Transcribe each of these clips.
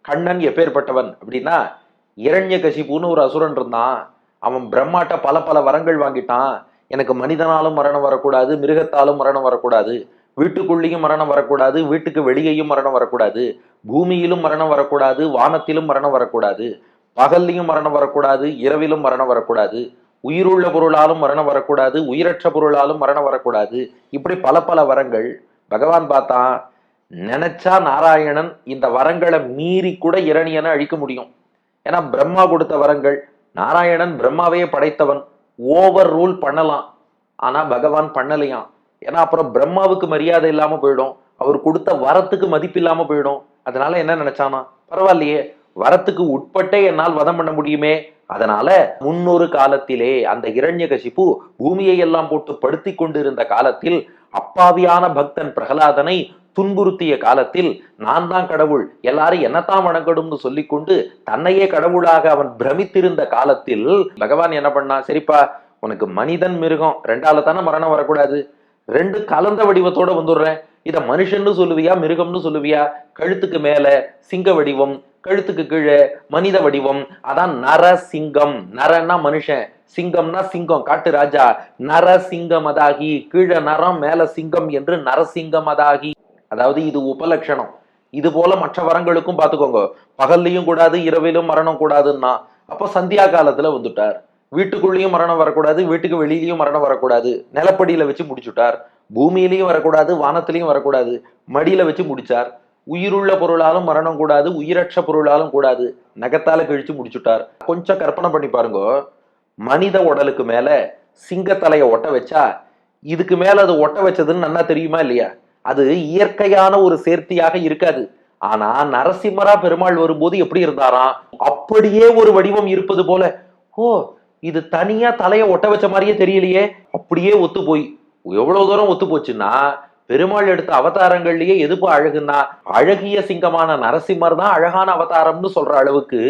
கண்ணன் எப்பேற்பட்டவன் அப்படின்னா, இரண்யகசிபுன்னு ஒரு அசுரன் இருந்தான். அவன் பிரம்மாட்ட பல பல வரங்கள் வாங்கிட்டான். எனக்கு மனிதனாலும் மரணம் வரக்கூடாது, மிருகத்தாலும் மரணம் வரக்கூடாது, வீட்டுக்குள்ளேயும் மரணம் வரக்கூடாது, வீட்டுக்கு வெளியேயும் மரணம் வரக்கூடாது, பூமியிலும் மரணம் வரக்கூடாது, வானத்திலும் மரணம் வரக்கூடாது, பகல்லையும் மரணம் வரக்கூடாது, இரவிலும் மரணம் வரக்கூடாது, உயிருள்ள பொருளாலும் மரணம் வரக்கூடாது, உயிரற்ற பொருளாலும் மரணம் வரக்கூடாது. இப்படி பல பல வரங்கள். பகவான் பார்த்தான், நினைச்சா நாராயணன் இந்த வரங்களை மீறி கூட இரணியனை அழிக்க முடியும். ஏன்னா பிரம்மா கொடுத்த வரங்கள், நாராயணன் பிரம்மாவையே படைத்தவன், ஓவர் ரூல் பண்ணலாம். ஆனா பகவான் பண்ணலையாம். ஏன்னா அப்புறம் பிரம்மாவுக்கு மரியாதை இல்லாம போயிடும், அவர் கொடுத்த வரத்துக்கு மதிப்பு இல்லாம போயிடும். அதனால என்ன நினைச்சானா, பரவாயில்லையே, வரத்துக்கு உட்பட்டே என்னால் வதம் பண்ண முடியுமே. அதனால முன்னொரு காலத்திலே அந்த இரண்யகசிபு பூமியை எல்லாம் போட்டு படுத்தி கொண்டிருந்த காலத்தில், அப்பாவியான பக்தன் பிரகலாதனை துன்புறுத்திய காலத்தில், நான் தான் கடவுள், எல்லாரும் என்னத்தான் வணங்கணும்னு சொல்லிக்கொண்டு தன்னையே கடவுளாக அவன் பிரமித்திருந்த காலத்தில் பகவான் என்ன பண்ணா, சரிப்பா, உனக்கு மனிதன் மிருகம் ரெண்டால தானே மரணம் வரக்கூடாது, ரெண்டு கலந்த வடிவத்தோட வந்துடுறேன். இத மனுஷன்னு சொல்லுவியா மிருகம்னு சொல்லுவியா? கழுத்துக்கு மேல சிங்க வடிவம், கழுத்துக்கு கீழே மனித வடிவம், அதான் நரசிங்கம். நரன்னா மனுஷன், சிங்கம்னா சிங்கம், காட்டு ராஜா. நரசிங்கம் அதாகி, கீழே நரம் மேல சிங்கம் என்று நரசிங்கம் அதாகி. அதாவது இது உபலட்சணம். இது போல மற்ற வரங்களுக்கும் பார்த்துக்கோங்க, பகல்லையும் கூடாது, இரவிலும் மரணம் கூடாதுன்னா, அப்ப சந்தியா காலத்துல வந்துட்டார். வீட்டுக்குள்ளேயும் மரணம் வரக்கூடாது, வீட்டுக்கு வெளியிலயும் மரணம் வரக்கூடாது, நிலப்படியில வச்சு முடிச்சுட்டார். பூமியிலையும் வரக்கூடாது, வானத்திலையும் வரக்கூடாது, மடியில வச்சு முடிச்சார். உயிருள்ள பொருளாலும் மரணம் கூடாது, உயிரற்ற பொருளாலும் கூடாது, நகத்தால கழிச்சு முடிச்சுட்டார். கொஞ்சம் கற்பனை பண்ணி பாருங்க, மனித உடலுக்கு மேல சிங்கத்தலைய ஒட்ட வச்சா இதுக்கு மேல அது ஒட்ட வச்சதுன்னு நல்லா தெரியுமா இல்லையா? அது இயற்கையான ஒரு சேர்த்தியாக இருக்காது. ஆனா நரசிம்மரா பெருமாள் வரும்போது எப்படி இருந்தாராம், அப்படியே ஒரு வடிவம் இருப்பது போல. ஓ, இது தனியா தலைய ஒட்ட வச்ச மாதிரியே தெரியலையே, அப்படியே ஒத்து போய். எவ்வளவு தூரம் ஒத்து போச்சுன்னா, பெருமாள் எடுத்த அவதாரங்கள்லயே எதுப்பா அழகுன்னா, அழகிய சிங்கமான நரசிம்மர் தான் அழகான அவதாரம்னு சொல்ற அளவுக்கு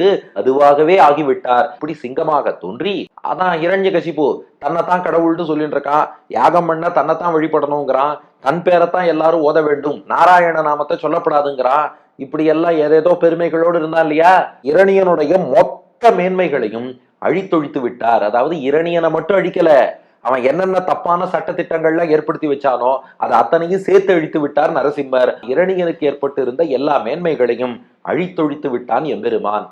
அதுவாகவே ஆகிவிட்டார். இப்படி சிங்கமாக தோன்றி, அதான் இரண்யகசிபு தன்னைத்தான் கடவுள்னு சொல்லிட்டு இருக்கான், யாகம் பண்ண தன்னைத்தான் வழிபடணுங்கிறான், தன் பேரைத்தான் எல்லாரும் ஓத வேண்டும், நாராயண நாமத்தை சொல்லப்படாதுங்கிறான். இப்படி எல்லாம் ஏதேதோ பெருமைகளோடு இருந்தா இல்லையா, இரணியனுடைய மொத்த மேன்மைகளையும் அழித்தொழித்து விட்டார். அதாவது இரணியனை மட்டும் அழிக்கல, அவன் என்னென்ன தப்பான சட்ட திட்டங்கள்லாம் ஏற்படுத்தி வச்சானோ அதை அத்தனையும் சேர்த்து அழித்து விட்டார் நரசிம்மர். இரணியனுக்கு ஏற்பட்டு இருந்த எல்லா மேன்மைகளையும் அழித்தொழித்து விட்டான் எம்பெருமான்.